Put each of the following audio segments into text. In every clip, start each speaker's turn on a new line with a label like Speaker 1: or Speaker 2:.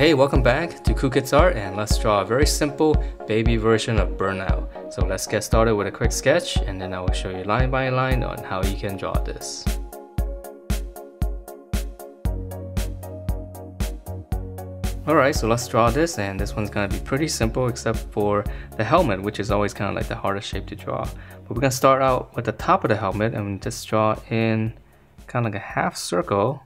Speaker 1: Hey, welcome back to Cool Kids Art, and let's draw a very simple baby version of Burnout. So let's get started with a quick sketch, and then I will show you line by line on how you can draw this. Alright, so let's draw this, and this one's gonna be pretty simple except for the helmet, which is always kind of like the hardest shape to draw. But we're gonna start out with the top of the helmet and just draw in kind of like a half circle.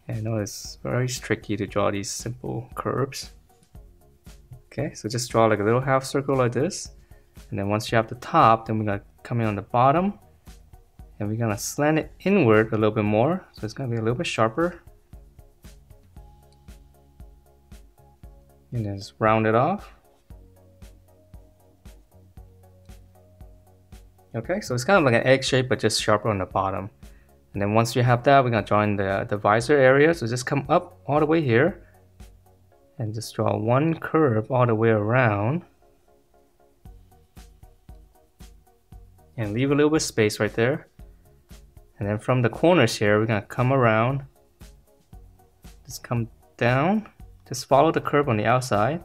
Speaker 1: I know it's very tricky to draw these simple curves. Okay, so just draw like a little half circle like this. And then once you have the top, then we're gonna come in on the bottom. And we're gonna slant it inward a little bit more. So it's gonna be a little bit sharper. And then just round it off. Okay, so it's kind of like an egg shape, but just sharper on the bottom. And then once you have that, we're gonna draw in the visor area. So just come up all the way here and just draw one curve all the way around. And leave a little bit of space right there. And then from the corners here, we're gonna come around. Just come down. Just follow the curve on the outside.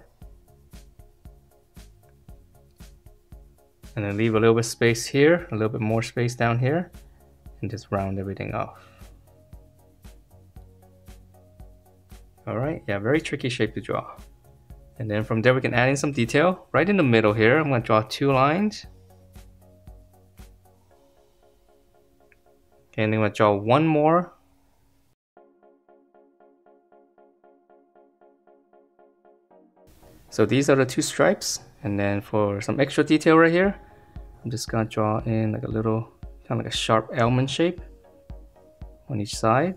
Speaker 1: And then leave a little bit of space here, a little bit more space down here. And just round everything off. Alright, yeah, very tricky shape to draw. And then from there we can add in some detail. Right in the middle here, I'm going to draw two lines. Okay, and then I'm going to draw one more. So these are the two stripes. And then for some extra detail right here, I'm just going to draw in like a little kind of like a sharp almond shape on each side.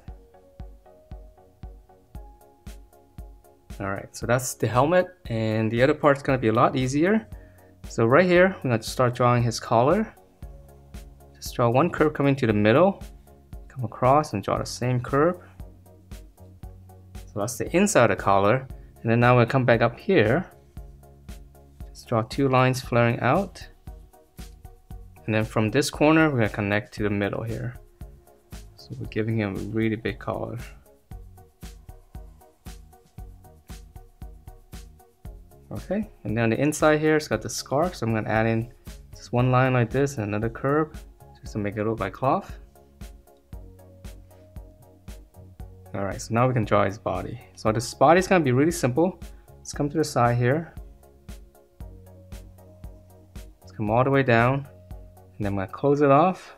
Speaker 1: Alright, so that's the helmet, and the other part's gonna be a lot easier. So right here, we're gonna start drawing his collar. Just draw one curve coming to the middle, come across and draw the same curve. So that's the inside of the collar, and then now we'll come back up here. Just draw two lines flaring out. And then from this corner, we're going to connect to the middle here. So we're giving him a really big collar. Okay, and then on the inside here, it's got the scarf. So I'm going to add in just one line like this and another curve just to make it look like cloth. Alright, so now we can draw his body. So this body is going to be really simple. Let's come to the side here. Let's come all the way down. And then I'm going to close it off.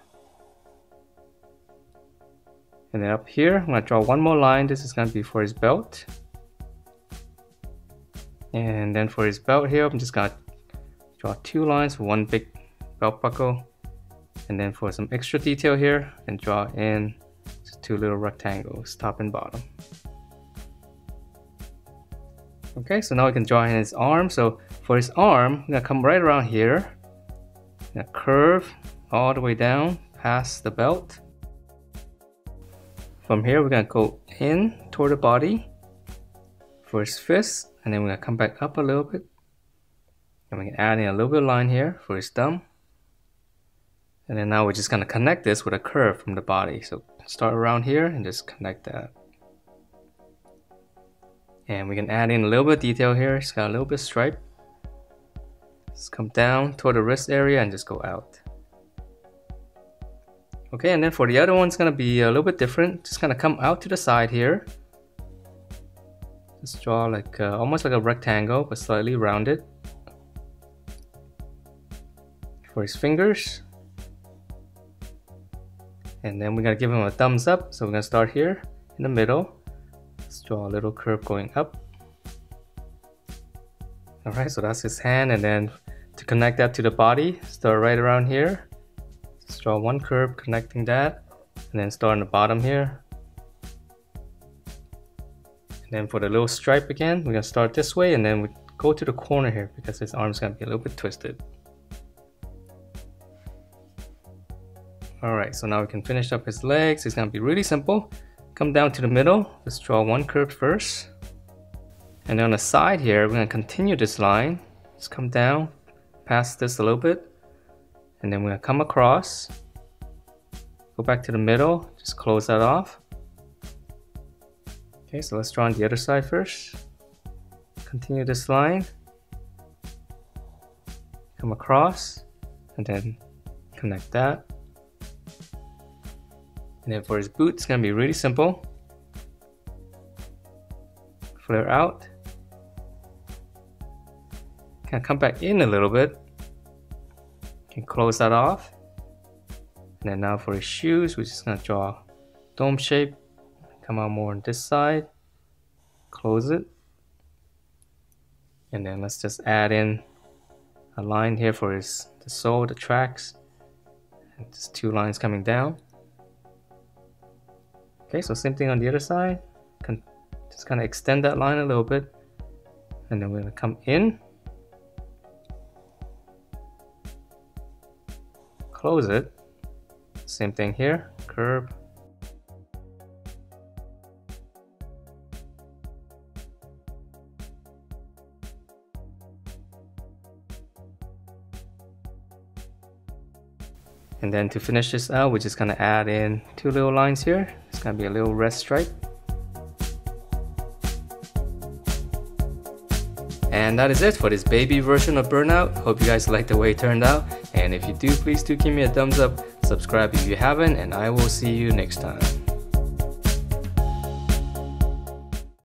Speaker 1: And then up here, I'm going to draw one more line. This is going to be for his belt. And then for his belt here, I'm just going to draw two lines for one big belt buckle. And then for some extra detail here, and draw in just two little rectangles, top and bottom. Okay, so now we can draw in his arm. So for his arm, I'm going to come right around here. Now curve all the way down past the belt. From here, we're going to go in toward the body for his fist, and then we're going to come back up a little bit. And we can add in a little bit of line here for his thumb. And then now we're just going to connect this with a curve from the body. So start around here and just connect that. And we can add in a little bit of detail here. It's got a little bit of stripe. Just come down toward the wrist area and just go out. Okay, and then for the other one, it's gonna be a little bit different. Just gonna come out to the side here. Just draw like almost like a rectangle, but slightly rounded. For his fingers. And then we're gonna give him a thumbs up. So we're gonna start here in the middle. Let's draw a little curve going up. Alright, so that's his hand, and then to connect that to the body, start right around here. Just draw one curve connecting that, and then start on the bottom here. And then for the little stripe again, we're going to start this way, and then we go to the corner here because his arm's going to be a little bit twisted. Alright, so now we can finish up his legs. It's going to be really simple. Come down to the middle, just draw one curve first. And then on the side here, we're going to continue this line. Just come down, past this a little bit. And then we're going to come across. Go back to the middle, just close that off. Okay, so let's draw on the other side first. Continue this line, come across, and then connect that. And then for his boot, it's gonna be really simple. Flare out. Kind of come back in a little bit. Can close that off. And then now for his shoes, we're just gonna draw a dome shape. Come out more on this side. Close it. And then let's just add in a line here for the sole, the tracks. And just 2 lines coming down. Okay, so same thing on the other side. Just kind of extend that line a little bit. And then we're gonna come in. Close it. Same thing here, curve. And then to finish this out, we're just gonna add in 2 little lines here. It's gonna be a little red stripe. And that is it for this baby version of Burnout. Hope you guys like the way it turned out. And if you do, please do give me a thumbs up, subscribe if you haven't, and I will see you next time.